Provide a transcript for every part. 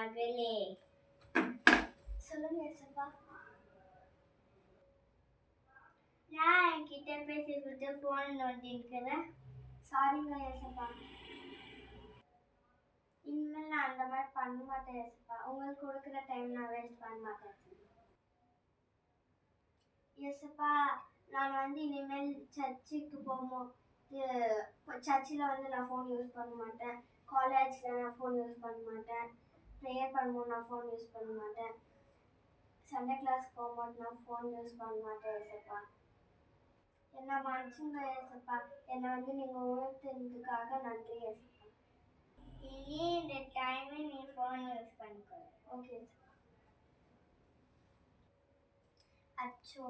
மகளே. சொல்லுங்க ஏசப்பா. நான் என்கிட்ட பேசிக்கிட்டு ஃபோன் நோண்டிருக்கிறேன். சாரிங்க ஏசப்பா. இனிமேல் நான் அந்த மாதிரி பண்ண மாட்டேன் ஏசப்பா. உங்களுக்கு கொடுக்குற டைம் நான் வேஸ்ட் பண்ண மாட்டேன் ஏசப்பா. நான் இனிமேல் சர்ச்சுக்கு போகும்போது சர்ச்சில் நான் ஃபோன் யூஸ் பண்ண மாட்டேன். காலேஜில் நான் ஃபோன் யூஸ் பண்ண மாட்டேன். ப்ரேயர் பண்ணும்போது நான் ஃபோன் யூஸ் பண்ண மாட்டேன். சண்டே கிளாஸ் போகும்போது நான் ஃபோன் யூஸ் பண்ண மாட்டேன் ஏசப்பா. என்னை மன்னிச்சுங்க ஏசப்பா. என்னை நீங்கள் உணர்த்துறதுக்காக நன்றி ஏசப்பா. இனி இந்த டைமை நீ ஃபோன் யூஸ் பண்ணிக்கோ. ஓகே ஏசப்பா. அச்சோ,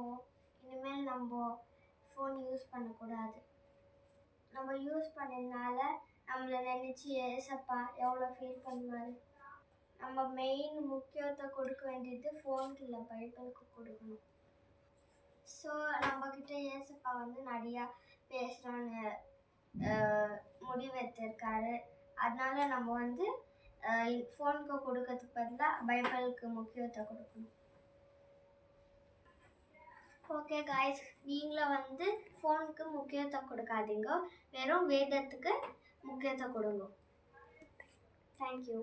இனிமேல் நம்ம ஃபோன் யூஸ் பண்ணக்கூடாது. நம்ம யூஸ் பண்ணதுனால நம்மளை நினச்சி ஏசப்பா எவ்வளோ ஃபீல் பண்ணுவார். நம்ம மெயின் முக்கியத்தை கொடுக்க வேண்டியது ஃபோனுக்கு இல்லை, பைபிளுக்கு கொடுக்கணும். ஸோ நம்மக்கிட்ட ஏசப்பா நிறையா பேசுகிறான்னு முடிவெடுத்திருக்காரு. அதனால நம்ம ஃபோனுக்கு கொடுக்கறதுக்கு பதிலாக பைபிளுக்கு முக்கியத்தை கொடுக்கணும். ஓகே காய்ஸ், நீங்களும் ஃபோனுக்கு முக்கியத்துவம் கொடுக்காதீங்க, வெறும் வேதத்துக்கு முக்கியத்துவம் கொடுங்க. தேங்க்யூ.